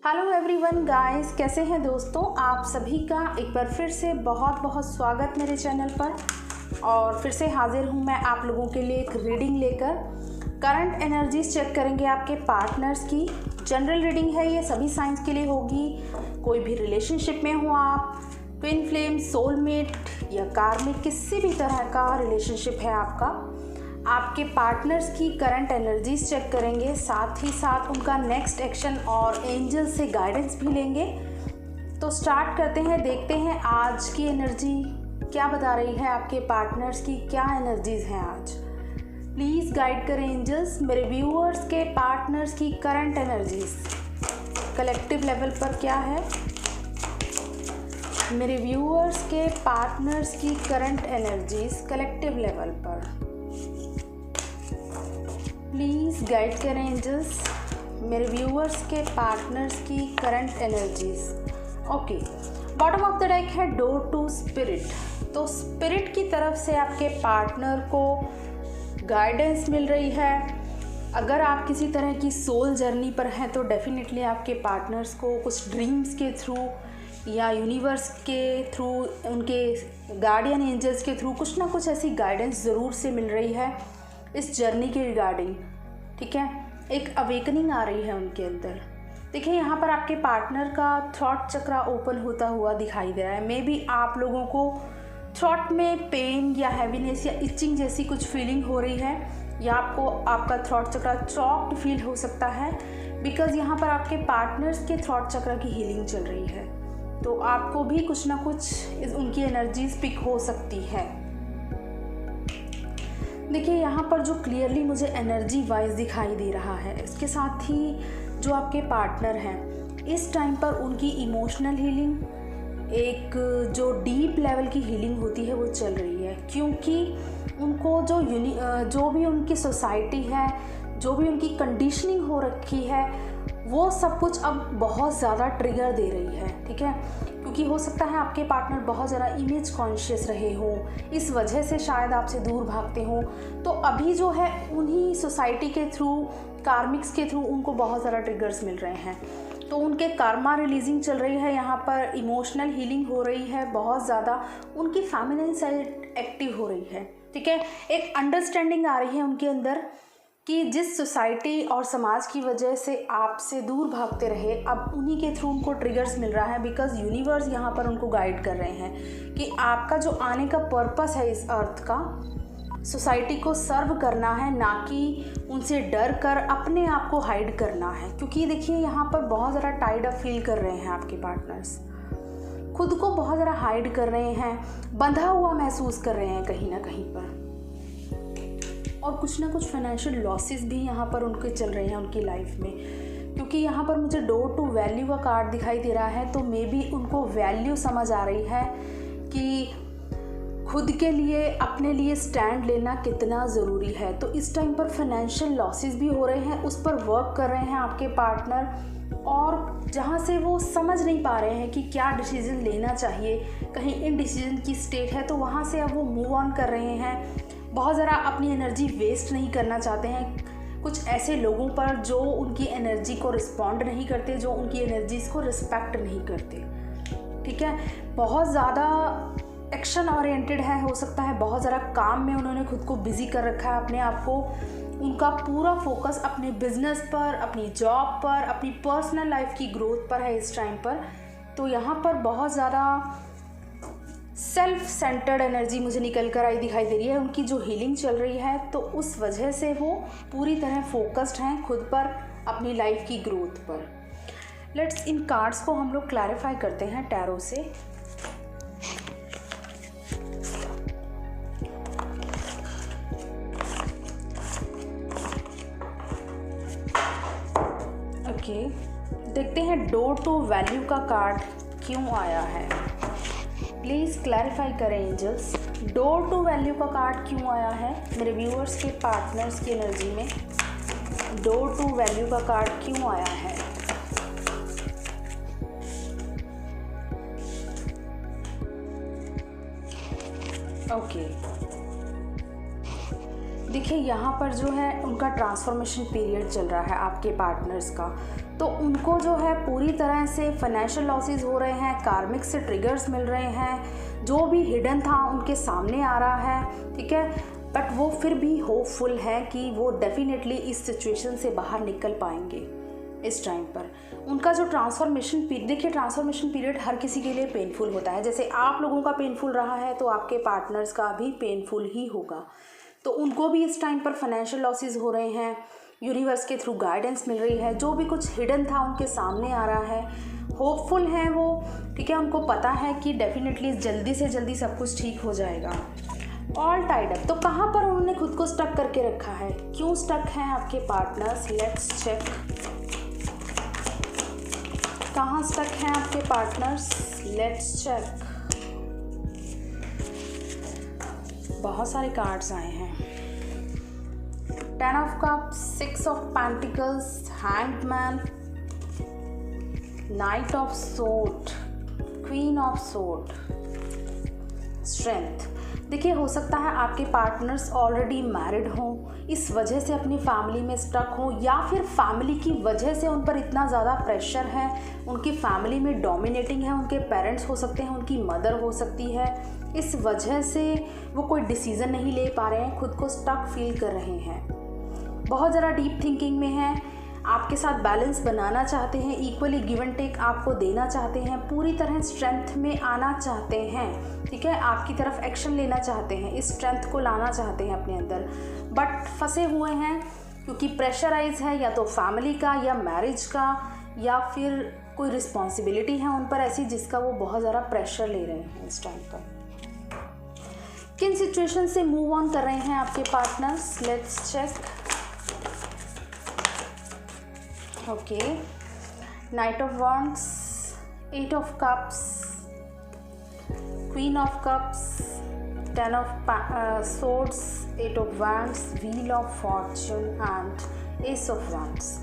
Hello everyone guys, कैसे हैं दोस्तों। आप सभी का एक बार फिर से बहुत बहुत स्वागत मेरे चैनल पर। और फिर से हाजिर हूं मैं आप लोगों के लिए एक रीडिंग लेकर। करंट एनर्जीज चेक करेंगे आपके पार्टनर्स की। जनरल रीडिंग है, ये सभी साइंस के लिए होगी। कोई भी रिलेशनशिप में हो आप, ट्विन फ्लेम, सोलमेट या कार्मिक, किसी भी तरह का रिलेशनशिप है आपका, आपके पार्टनर्स की करंट एनर्जीज चेक करेंगे, साथ ही साथ उनका नेक्स्ट एक्शन और एंजल से गाइडेंस भी लेंगे। तो स्टार्ट करते हैं, देखते हैं आज की एनर्जी क्या बता रही है। आपके पार्टनर्स की क्या एनर्जीज हैं आज। प्लीज़ गाइड करें एंजल्स मेरे व्यूअर्स के पार्टनर्स की करंट एनर्जीज कलेक्टिव लेवल पर क्या है। मेरे व्यूअर्स के पार्टनर्स की करंट एनर्जीज कलेक्टिव लेवल पर प्लीज़ गाइड करें एंजल्स मेरे व्यूअर्स के पार्टनर्स की current energies. Okay, bottom of the deck है डोर टू स्पिरिट। तो स्पिरिट की तरफ से आपके पार्टनर को गाइडेंस मिल रही है। अगर आप किसी तरह की सोल जर्नी पर हैं तो डेफिनेटली आपके पार्टनर्स को कुछ ड्रीम्स के थ्रू या यूनिवर्स के थ्रू, उनके गार्डियन एंजल्स के थ्रू कुछ ना कुछ ऐसी गाइडेंस ज़रूर से मिल रही है इस जर्नी के रिगार्डिंग। ठीक है, एक अवेकनिंग आ रही है उनके अंदर। देखिए, यहाँ पर आपके पार्टनर का थॉट चक्रा ओपन होता हुआ दिखाई दे रहा है। मे बी आप लोगों को थॉट में पेन या हैवीनेस या इचिंग जैसी कुछ फीलिंग हो रही है, या आपको आपका थॉट चक्रा चॉक्ड फील हो सकता है, बिकॉज यहाँ पर आपके पार्टनर्स के थॉट चक्रा की हीलिंग चल रही है। तो आपको भी कुछ ना कुछ उनकी एनर्जीज पिक हो सकती है। देखिए, यहाँ पर जो क्लियरली मुझे एनर्जी वाइज दिखाई दे रहा है, इसके साथ ही जो आपके पार्टनर हैं इस टाइम पर उनकी इमोशनल हीलिंग, एक जो डीप लेवल की हीलिंग होती है वो चल रही है। क्योंकि उनको जो भी उनकी सोसाइटी है, जो भी उनकी कंडीशनिंग हो रखी है, वो सब कुछ अब बहुत ज़्यादा ट्रिगर दे रही है। ठीक है, क्योंकि हो सकता है आपके पार्टनर बहुत ज़्यादा इमेज कॉन्शियस रहे हो, इस वजह से शायद आपसे दूर भागते हो। तो अभी जो है उन्हीं सोसाइटी के थ्रू, कार्मिक्स के थ्रू उनको बहुत ज़्यादा ट्रिगर्स मिल रहे हैं। तो उनके कर्मा रिलीजिंग चल रही है, यहाँ पर इमोशनल हीलिंग हो रही है बहुत ज़्यादा, उनकी फेमिनिन साइड एक्टिव हो रही है। ठीक है, एक अंडरस्टैंडिंग आ रही है उनके अंदर कि जिस सोसाइटी और समाज की वजह से आपसे दूर भागते रहे, अब उन्हीं के थ्रू उनको ट्रिगर्स मिल रहा है। बिकॉज यूनिवर्स यहाँ पर उनको गाइड कर रहे हैं कि आपका जो आने का पर्पस है इस अर्थ का, सोसाइटी को सर्व करना है, ना कि उनसे डर कर अपने आप को हाइड करना है। क्योंकि देखिए, यहाँ पर बहुत ज़्यादा टाइड अप फील कर रहे हैं आपके पार्टनर्स, खुद को बहुत ज़्यादा हाइड कर रहे हैं, बंधा हुआ महसूस कर रहे हैं कहीं ना कहीं पर। और कुछ ना कुछ फाइनेंशियल लॉसेस भी यहाँ पर उनके चल रहे हैं उनकी लाइफ में। क्योंकि यहाँ पर मुझे डोर टू वैल्यू का कार्ड दिखाई दे रहा है। तो मे बी उनको वैल्यू समझ आ रही है कि खुद के लिए, अपने लिए स्टैंड लेना कितना ज़रूरी है। तो इस टाइम पर फाइनेंशियल लॉसेस भी हो रहे हैं, उस पर वर्क कर रहे हैं आपके पार्टनर। और जहाँ से वो समझ नहीं पा रहे हैं कि क्या डिसीज़न लेना चाहिए, कहीं इनडिसीजन की स्टेट है, तो वहाँ से अब वो मूव ऑन कर रहे हैं। बहुत ज़रा अपनी एनर्जी वेस्ट नहीं करना चाहते हैं कुछ ऐसे लोगों पर जो उनकी एनर्जी को रिस्पॉन्ड नहीं करते, जो उनकी एनर्जीज़ को रिस्पेक्ट नहीं करते। ठीक है, बहुत ज़्यादा एक्शन ओरिएंटेड है, हो सकता है बहुत ज़रा काम में उन्होंने खुद को बिज़ी कर रखा है अपने आप को। उनका पूरा फोकस अपने बिजनेस पर, अपनी जॉब पर, अपनी पर्सनल लाइफ की ग्रोथ पर है इस टाइम पर। तो यहाँ पर बहुत ज़्यादा सेल्फ सेंटर्ड एनर्जी मुझे निकल कर आई दिखाई दे रही है। उनकी जो हीलिंग चल रही है, तो उस वजह से वो पूरी तरह फोकस्ड हैं खुद पर, अपनी लाइफ की ग्रोथ पर। लेट्स इन कार्ड्स को हम लोग क्लैरिफाई करते हैं टैरो से। ओके, देखते हैं डोर टू वैल्यू का कार्ड क्यों आया है। प्लीज़ क्लैरिफाई करें एंजल्स, डोर टू वैल्यू का कार्ड क्यों आया है मेरे व्यूअर्स के पार्टनर्स की एनर्जी में। डोर टू वैल्यू का कार्ड क्यों आया है। ओके, देखिए यहाँ पर जो है उनका ट्रांसफॉर्मेशन पीरियड चल रहा है आपके पार्टनर्स का। तो उनको जो है पूरी तरह से फाइनेंशियल लॉसेस हो रहे हैं, कार्मिक से ट्रिगर्स मिल रहे हैं, जो भी हिडन था उनके सामने आ रहा है, ठीक है। बट वो फिर भी होपफुल है कि वो डेफिनेटली इस सिचुएशन से बाहर निकल पाएंगे। इस टाइम पर उनका जो ट्रांसफॉर्मेशन पीरियड, देखिए ट्रांसफॉर्मेशन पीरियड हर किसी के लिए पेनफुल होता है। जैसे आप लोगों का पेनफुल रहा है तो आपके पार्टनर्स का भी पेनफुल ही होगा। तो उनको भी इस टाइम पर फाइनेंशियल लॉसेस हो रहे हैं, यूनिवर्स के थ्रू गाइडेंस मिल रही है, जो भी कुछ हिडन था उनके सामने आ रहा है, होपफुल हैं वो, ठीक है। उनको पता है कि डेफिनेटली जल्दी से जल्दी सब कुछ ठीक हो जाएगा। ऑल टाइड अप, तो कहाँ पर उन्होंने खुद को स्टक करके रखा है, क्यों स्टक हैं आपके पार्टनर्स, लेट्स चेक। कहाँ स्टक हैं आपके पार्टनर्स, लेट्स चेक। बहुत सारे कार्ड्स आए हैं, 10 of cups, 6 of pentacles, hanged man, night of sword, queen of sword, strength. देखिए हो सकता है आपके पार्टनर्स ऑलरेडी मैरिड हों, इस वजह से अपनी फैमिली में स्टक हों, या फिर फैमिली की वजह से उन पर इतना ज़्यादा प्रेशर है, उनकी फैमिली में डोमिनेटिंग है, उनके पेरेंट्स हो सकते हैं, उनकी मदर हो सकती है, इस वजह से वो कोई डिसीज़न नहीं ले पा रहे हैं, खुद को स्टक फील कर रहे हैं, बहुत ज़्यादा डीप थिंकिंग में हैं, आपके साथ बैलेंस बनाना चाहते हैं, इक्वली गिव एंड टेक आपको देना चाहते हैं, पूरी तरह स्ट्रेंथ में आना चाहते हैं, ठीक है, आपकी तरफ एक्शन लेना चाहते हैं, इस स्ट्रेंथ को लाना चाहते हैं अपने अंदर, बट फंसे हुए हैं क्योंकि प्रेशराइज है, या तो फैमिली का या मैरिज का, या फिर कोई रिस्पॉन्सिबिलिटी है उन पर ऐसी जिसका वो बहुत ज़्यादा प्रेशर ले रहे हैं इस टाइम पर। किन सिचुएशन से मूव ऑन कर रहे हैं आपके partners, let's check. Okay, knight of wands, 8 of cups, queen of cups, 10 of swords, 8 of wands, wheel of fortune and ace of wands।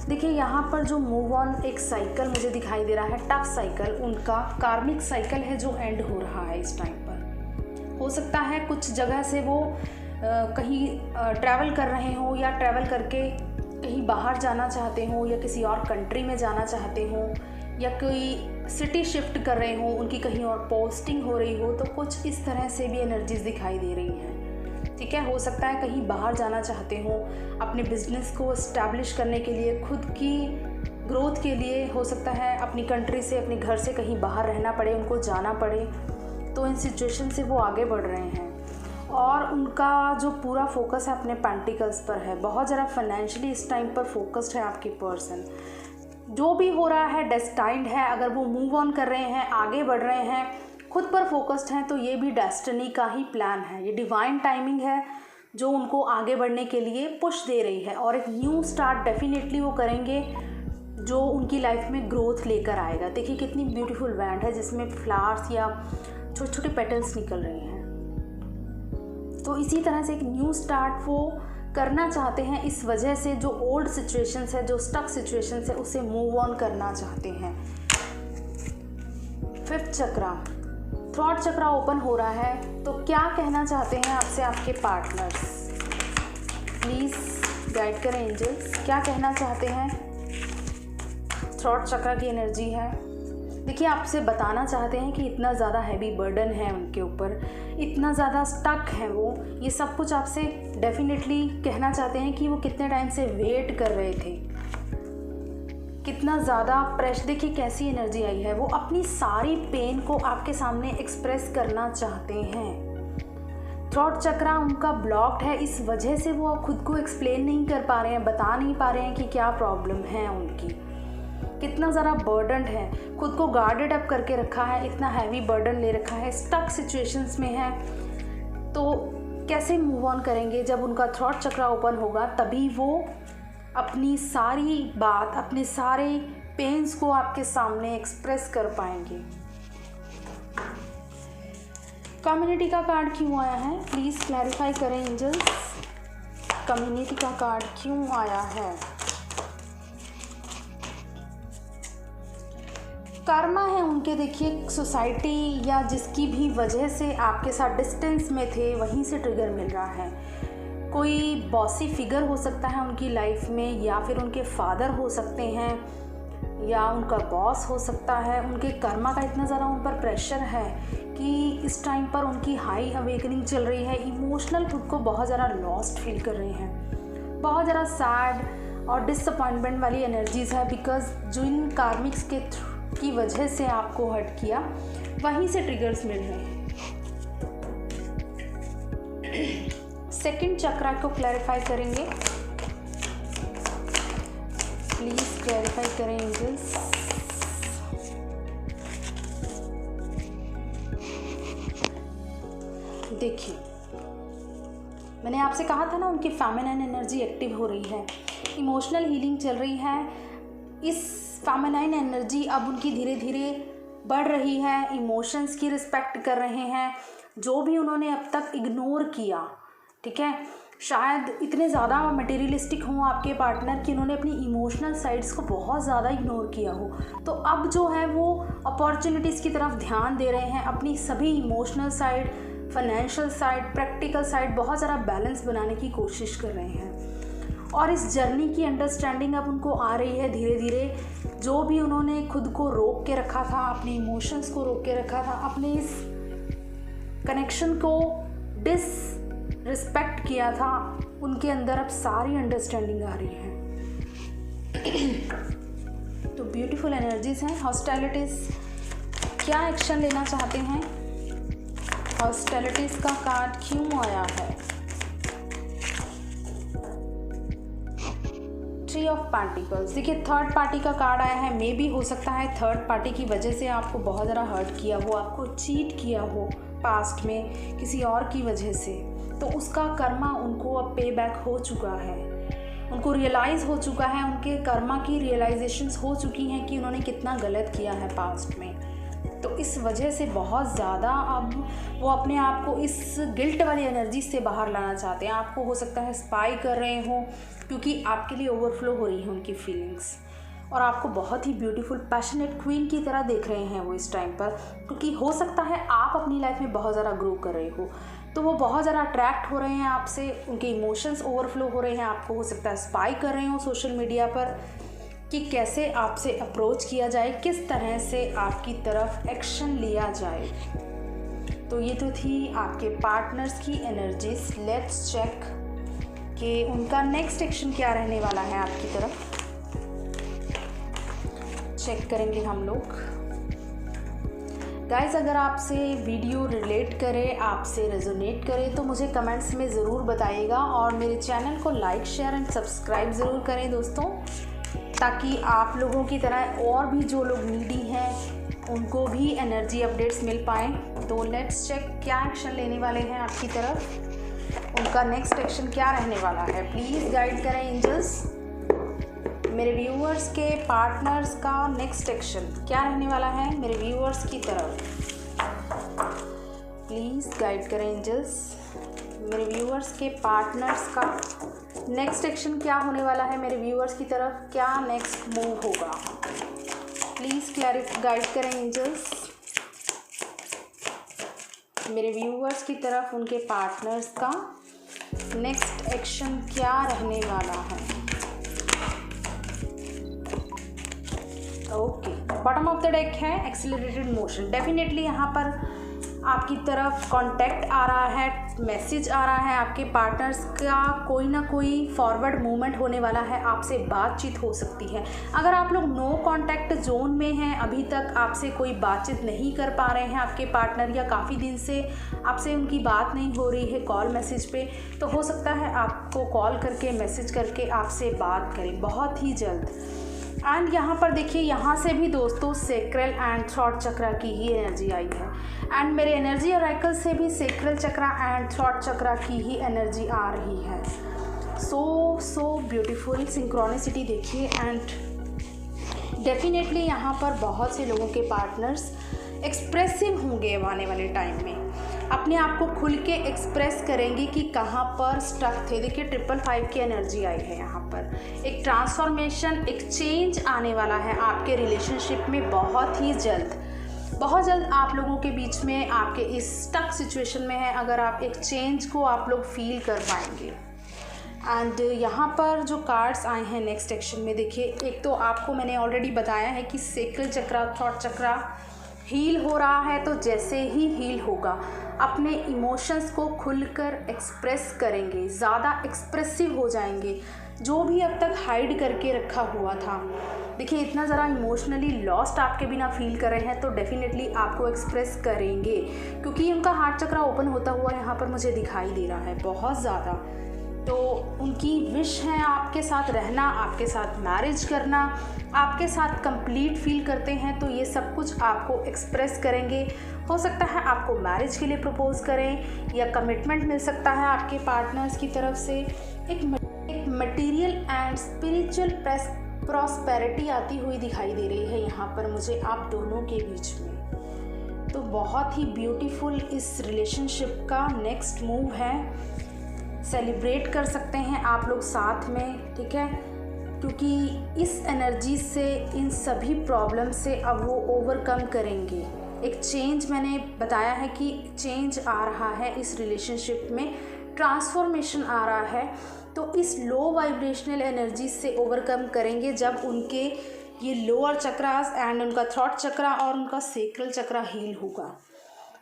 देखिए यहाँ पर जो मूव ऑन एक साइकिल मुझे दिखाई दे रहा है, टफ साइकिल, उनका कार्मिक साइकिल है जो एंड हो रहा है इस टाइम पर। हो सकता है कुछ जगह से वो कहीं ट्रैवल कर रहे हो, या ट्रैवल करके कहीं बाहर जाना चाहते हो, या किसी और कंट्री में जाना चाहते हो, या कोई सिटी शिफ्ट कर रहे हो, उनकी कहीं और पोस्टिंग हो रही हो, तो कुछ इस तरह से भी एनर्जीज दिखाई दे रही हैं, ठीक है। हो सकता है कहीं बाहर जाना चाहते हो अपने बिजनेस को इस्टेब्लिश करने के लिए, खुद की ग्रोथ के लिए, हो सकता है अपनी कंट्री से, अपने घर से कहीं बाहर रहना पड़े, उनको जाना पड़े, तो इन सिचुएशन से वो आगे बढ़ रहे हैं। और उनका जो पूरा फोकस है अपने पेंटिकल्स पर है, बहुत ज़्यादा फाइनेंशियली इस टाइम पर फोकस्ड है आपकी पर्सन। जो भी हो रहा है डेस्टाइंड है, अगर वो मूव ऑन कर रहे हैं, आगे बढ़ रहे हैं, खुद पर फोकस्ड हैं, तो ये भी डेस्टिनी का ही प्लान है, ये डिवाइन टाइमिंग है जो उनको आगे बढ़ने के लिए पुश दे रही है, और एक न्यू स्टार्ट डेफिनेटली वो करेंगे जो उनकी लाइफ में ग्रोथ लेकर आएगा। देखिए कितनी ब्यूटीफुल वैंड है जिसमें फ्लावर्स या छोटे छोटे पेटल्स निकल रहे हैं। तो इसी तरह से एक न्यू स्टार्ट वो करना चाहते हैं, इस वजह से जो ओल्ड सिचुएशंस है, जो स्टक सिचुएशंस है, उसे मूव ऑन करना चाहते हैं। 5th चक्रा, थ्रॉट चक्रा ओपन हो रहा है, तो क्या कहना चाहते हैं आपसे आपके पार्टनर्स, प्लीज़ गाइड करें एंजल्स, क्या कहना चाहते हैं। थ्रॉट चक्रा की एनर्जी है, देखिए आपसे बताना चाहते हैं कि इतना ज़्यादा हैवी बर्डन है उनके ऊपर, इतना ज़्यादा स्टक है वो, ये सब कुछ आपसे डेफिनेटली कहना चाहते हैं कि वो कितने टाइम से वेट कर रहे थे, कितना ज़्यादा प्रेशर। देखिए कैसी एनर्जी आई है, वो अपनी सारी पेन को आपके सामने एक्सप्रेस करना चाहते हैं। थ्रॉट चक्रा उनका ब्लॉक्ड है, इस वजह से वो खुद को एक्सप्लेन नहीं कर पा रहे हैं, बता नहीं पा रहे हैं कि क्या प्रॉब्लम है उनकी, कितना ज़्यादा बर्डनड है, खुद को गार्डेड अप करके रखा है, इतना हैवी बर्डन ले रखा है, स्टक सिचुएशंस में है। तो कैसे मूव ऑन करेंगे, जब उनका थ्रॉट चक्रा ओपन होगा तभी वो अपनी सारी बात, अपने सारे पेन्स को आपके सामने एक्सप्रेस कर पाएंगे। कम्युनिटी का कार्ड क्यों आया है, प्लीज़ क्लैरिफाई करें एंजल्स, कम्युनिटी का कार्ड क्यों आया है। कर्मा है उनके, देखिए सोसाइटी या जिसकी भी वजह से आपके साथ डिस्टेंस में थे, वहीं से ट्रिगर मिल रहा है। कोई बॉसी फिगर हो सकता है उनकी लाइफ में, या फिर उनके फादर हो सकते हैं, या उनका बॉस हो सकता है, उनके कर्मा का इतना ज़्यादा उन पर प्रेशर है कि इस टाइम पर उनकी हाई अवेकनिंग चल रही है, इमोशनल खुद को बहुत ज़्यादा लॉस्ट फील कर रहे हैं, बहुत ज़्यादा सैड और डिसअपॉइंटमेंट वाली एनर्जीज़ है, बिकॉज जो इन कार्मिक्स की वजह से आपको हर्ट किया वहीं से ट्रिगर्स मिल रहे हैं। सेकंड चक्रा को क्लैरिफाई करेंगे, प्लीज क्लैरिफाई करें एंजल्स। देखिए, मैंने आपसे कहा था ना उनकी फेमिनाइन एनर्जी एक्टिव हो रही है, इमोशनल हीलिंग चल रही है। इस फेमिनाइन एनर्जी अब उनकी धीरे धीरे बढ़ रही है, इमोशंस की रिस्पेक्ट कर रहे हैं, जो भी उन्होंने अब तक इग्नोर किया, ठीक है, शायद इतने ज़्यादा मटेरियलिस्टिक हों आपके पार्टनर कि उन्होंने अपनी इमोशनल साइड्स को बहुत ज़्यादा इग्नोर किया हो, तो अब जो है वो अपॉर्चुनिटीज़ की तरफ ध्यान दे रहे हैं, अपनी सभी emotional side, financial side, practical side बहुत ज़्यादा बैलेंस बनाने की कोशिश कर रहे हैं। और इस जर्नी की अंडरस्टैंडिंग अब उनको आ रही है धीरे धीरे, जो भी उन्होंने खुद को रोक के रखा था, अपने इमोशंस को रोक के रखा था, अपने इस कनेक्शन को डिसरिस्पेक्ट किया था, उनके अंदर अब सारी अंडरस्टैंडिंग आ रही है। तो ब्यूटीफुल एनर्जीज हैं। हॉस्टिलिटीज़, क्या एक्शन लेना चाहते हैं? हॉस्टिलिटीज़ का कार्ड क्यों आया है? Three of pentacles. देखिए, थर्ड पार्टी का कार्ड आया है। मे भी हो सकता है थर्ड पार्टी की वजह से आपको बहुत ज़्यादा हर्ट किया हो, आपको चीट किया हो पास्ट में किसी और की वजह से, तो उसका कर्मा उनको अब पे बैक हो चुका है, उनको रियलाइज़ हो चुका है, उनके कर्मा की रियलाइजेशंस हो चुकी हैं कि उन्होंने कितना गलत किया है पास्ट में। तो इस वजह से बहुत ज़्यादा अब वो अपने आप को इस गिल्ट वाली एनर्जी से बाहर लाना चाहते हैं। आपको हो सकता है स्पाई कर रहे हो, क्योंकि आपके लिए ओवरफ्लो हो रही है उनकी फीलिंग्स, और आपको बहुत ही ब्यूटीफुल पैशनेट क्वीन की तरह देख रहे हैं वो इस टाइम पर, क्योंकि हो सकता है आप अपनी लाइफ में बहुत ज़्यादा ग्रो कर रहे हो, तो वो बहुत ज़्यादा अट्रैक्ट हो रहे हैं आपसे, उनके इमोशंस ओवरफ्लो हो रहे हैं। आपको हो सकता है स्पाई कर रहे हो सोशल मीडिया पर कि कैसे आपसे अप्रोच किया जाए, किस तरह से आपकी तरफ एक्शन लिया जाए। तो ये तो थी आपके पार्टनर्स की एनर्जीज। लेट्स चेक कि उनका नेक्स्ट एक्शन क्या रहने वाला है आपकी तरफ। चेक करेंगे हम लोग। गाइस, अगर आपसे वीडियो रिलेट करे, आपसे रेजोनेट करे, तो मुझे कमेंट्स में ज़रूर बताइएगा, और मेरे चैनल को लाइक, शेयर एंड सब्सक्राइब ज़रूर करें दोस्तों, ताकि आप लोगों की तरह और भी जो लोग नीडी हैं उनको भी एनर्जी अपडेट्स मिल पाएँ। तो लेट्स चेक क्या एक्शन लेने वाले हैं आपकी तरफ, उनका नेक्स्ट एक्शन क्या रहने वाला है। प्लीज़ गाइड करें एंजल्स, मेरे व्यूअर्स के पार्टनर्स का नेक्स्ट एक्शन क्या रहने वाला है मेरे व्यूअर्स की तरफ। प्लीज़ गाइड करें एंजल्स, मेरे व्यूअर्स के पार्टनर्स का नेक्स्ट एक्शन क्या होने वाला है मेरे व्यूअर्स की तरफ, क्या नेक्स्ट मूव होगा। प्लीज़ गाइड करें एंजल्स, मेरे व्यूअर्स की तरफ उनके पार्टनर्स का नेक्स्ट एक्शन क्या रहने वाला है। Okay, bottom of the deck है एक्सेलरेटेड मोशन। डेफिनेटली यहाँ पर आपकी तरफ कांटेक्ट आ रहा है, मैसेज आ रहा है, आपके पार्टनर्स का कोई ना कोई फॉरवर्ड मूवमेंट होने वाला है, आपसे बातचीत हो सकती है। अगर आप लोग नो कांटेक्ट जोन में हैं, अभी तक आपसे कोई बातचीत नहीं कर पा रहे हैं आपके पार्टनर, या काफ़ी दिन से आपसे उनकी बात नहीं हो रही है कॉल मैसेज पे, तो हो सकता है आपको कॉल करके, मैसेज करके आपसे बात करें बहुत ही जल्द। एंड यहाँ पर देखिए, यहाँ से भी दोस्तों सेक्रल एंड थ्रॉट चक्रा की ही एनर्जी आई है, एंड मेरे एनर्जी ऑरेकल से भी सेक्रल चक्रा एंड थ्रॉट चक्रा की ही एनर्जी आ रही है। सो ब्यूटीफुल सिंक्रोनिसिटी देखिए। एंड डेफिनेटली यहाँ पर बहुत से लोगों के पार्टनर्स एक्सप्रेसिव होंगे आने वाले टाइम में, अपने आप को खुल के एक्सप्रेस करेंगे कि कहाँ पर स्टक थे। देखिए, 555 की एनर्जी आई है यहाँ पर, एक ट्रांसफॉर्मेशन, एक चेंज आने वाला है आपके रिलेशनशिप में बहुत ही जल्द। बहुत जल्द आप लोगों के बीच में, आपके इस स्टक सिचुएशन में है, अगर आप एक चेंज को आप लोग फील कर पाएंगे। एंड यहाँ पर जो कार्ड्स आए हैं नेक्स्ट एक्शन में, देखिए एक तो आपको मैंने ऑलरेडी बताया है कि सेक्रल चक्रा, थॉट चक्रा हील हो रहा है। तो जैसे ही हील होगा अपने इमोशंस को खुलकर एक्सप्रेस करेंगे, ज़्यादा एक्सप्रेसिव हो जाएंगे। जो भी अब तक हाइड करके रखा हुआ था, देखिए इतना ज़रा इमोशनली लॉस्ट आपके बिना फील कर रहे हैं, तो डेफिनेटली आपको एक्सप्रेस करेंगे, क्योंकि उनका हार्ट चक्रा ओपन होता हुआ यहाँ पर मुझे दिखाई दे रहा है बहुत ज़्यादा। तो उनकी विश है आपके साथ रहना, आपके साथ मैरिज करना, आपके साथ कंप्लीट फील करते हैं। तो ये सब कुछ आपको एक्सप्रेस करेंगे। हो सकता है आपको मैरिज के लिए प्रपोज करें, या कमिटमेंट मिल सकता है आपके पार्टनर्स की तरफ से। एक मटेरियल एंड स्पिरिचुअल प्रॉस्पेरिटी आती हुई दिखाई दे रही है यहाँ पर मुझे आप दोनों के बीच में। तो बहुत ही ब्यूटीफुल इस रिलेशनशिप का नेक्स्ट मूव है। सेलिब्रेट कर सकते हैं आप लोग साथ में, ठीक है, क्योंकि इस एनर्जी से, इन सभी प्रॉब्लम से अब वो ओवरकम करेंगे। एक चेंज मैंने बताया है कि चेंज आ रहा है इस रिलेशनशिप में, ट्रांसफॉर्मेशन आ रहा है। तो इस लो वाइब्रेशनल एनर्जी से ओवरकम करेंगे जब उनके ये लोअर चक्रास एंड उनका थ्रॉट चक्रा और उनका सेक्रल चक्रा हील होगा।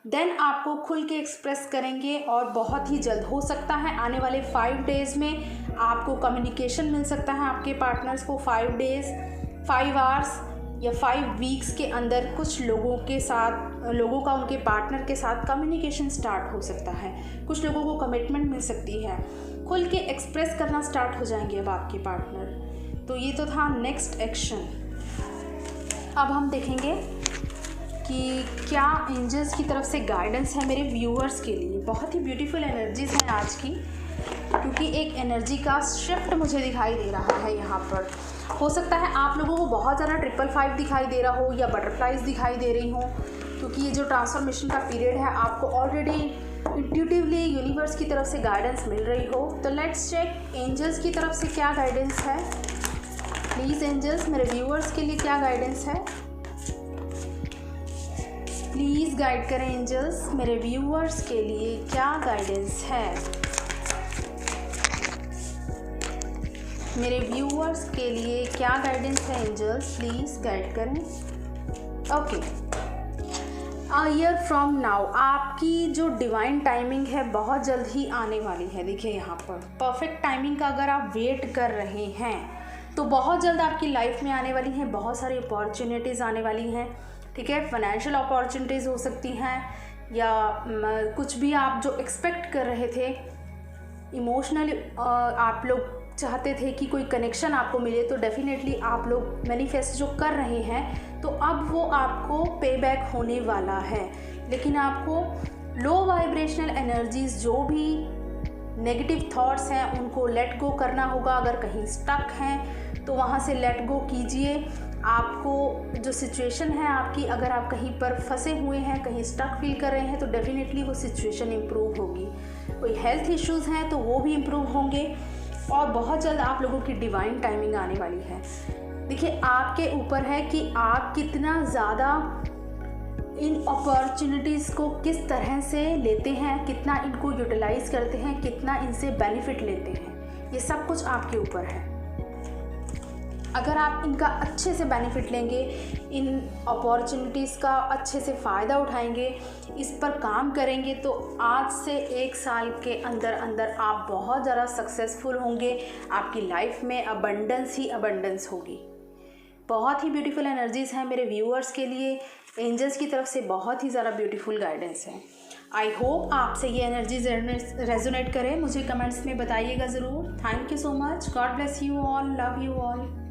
देन आपको खुल के एक्सप्रेस करेंगे, और बहुत ही जल्द, हो सकता है आने वाले 5 डेज़ में आपको कम्युनिकेशन मिल सकता है आपके पार्टनर्स को। 5 डेज़, 5 आवर्स या 5 वीक्स के अंदर कुछ लोगों का उनके पार्टनर के साथ कम्युनिकेशन स्टार्ट हो सकता है। कुछ लोगों को कमिटमेंट मिल सकती है, खुल के एक्सप्रेस करना स्टार्ट हो जाएंगे अब आपके पार्टनर। तो ये तो था नेक्स्ट एक्शन। अब हम देखेंगे कि क्या एंजल्स की तरफ से गाइडेंस है मेरे व्यूअर्स के लिए। बहुत ही ब्यूटीफुल एनर्जीज हैं आज की, क्योंकि एक एनर्जी का शिफ्ट मुझे दिखाई दे रहा है यहाँ पर। हो सकता है आप लोगों को बहुत ज़्यादा 555 दिखाई दे रहा हो, या बटरफ्लाइज दिखाई दे रही हों, क्योंकि ये जो ट्रांसफॉर्मेशन का पीरियड है आपको ऑलरेडी इंट्यूटिवली यूनिवर्स की तरफ से गाइडेंस मिल रही हो। तो लेट्स चेक एंजल्स की तरफ से क्या गाइडेंस है। प्लीज़ एंजल्स, मेरे व्यूअर्स के लिए क्या गाइडेंस है, प्लीज़ गाइड करें एंजल्स, मेरे व्यूअर्स के लिए क्या गाइडेंस है। मेरे व्यूअर्स के लिए क्या गाइडेंस है एंजल्स, प्लीज़ गाइड करें। Okay, a year from now आपकी जो डिवाइन टाइमिंग है बहुत जल्द ही आने वाली है। देखिए यहाँ पर परफेक्ट टाइमिंग का अगर आप वेट कर रहे हैं तो बहुत जल्द आपकी लाइफ में आने वाली हैं। बहुत सारी अपॉर्चुनिटीज़ आने वाली हैं, ठीक है। फाइनेंशियल अपॉर्चुनिटीज़ हो सकती हैं, या कुछ भी आप जो एक्सपेक्ट कर रहे थे, इमोशनली आप लोग चाहते थे कि कोई कनेक्शन आपको मिले, तो डेफिनेटली आप लोग मैनिफेस्ट जो कर रहे हैं तो अब वो आपको पे बैक होने वाला है। लेकिन आपको लो वाइब्रेशनल एनर्जीज़, जो भी नेगेटिव थॉट्स हैं, उनको लेट गो करना होगा। अगर कहीं स्टक हैं तो वहाँ से लेट गो कीजिए। आपको जो सिचुएशन है आपकी, अगर आप कहीं पर फंसे हुए हैं, कहीं स्टक फील कर रहे हैं, तो डेफिनेटली वो सिचुएशन इम्प्रूव होगी। कोई हेल्थ इश्यूज़ हैं तो वो भी इम्प्रूव होंगे, और बहुत जल्द आप लोगों की डिवाइन टाइमिंग आने वाली है। देखिए आपके ऊपर है कि आप कितना ज़्यादा इन अपॉर्चुनिटीज़ को किस तरह से लेते हैं, कितना इनको यूटिलाइज़ करते हैं, कितना इनसे बेनिफिट लेते हैं। ये सब कुछ आपके ऊपर है। अगर आप इनका अच्छे से बेनिफिट लेंगे, इन अपॉर्चुनिटीज़ का अच्छे से फ़ायदा उठाएंगे, इस पर काम करेंगे, तो आज से 1 साल के अंदर अंदर आप बहुत ज़्यादा सक्सेसफुल होंगे। आपकी लाइफ में अबंडेंस ही अबंडेंस होगी। बहुत ही ब्यूटीफुल एनर्जीज़ हैं मेरे व्यूअर्स के लिए। एंजल्स की तरफ से बहुत ही ज़्यादा ब्यूटीफुल गाइडेंस है। आई होप आपसे ये एनर्जीज रेजोनेट करें। मुझे कमेंट्स में बताइएगा ज़रूर। Thank you so much. God bless you all, love you all.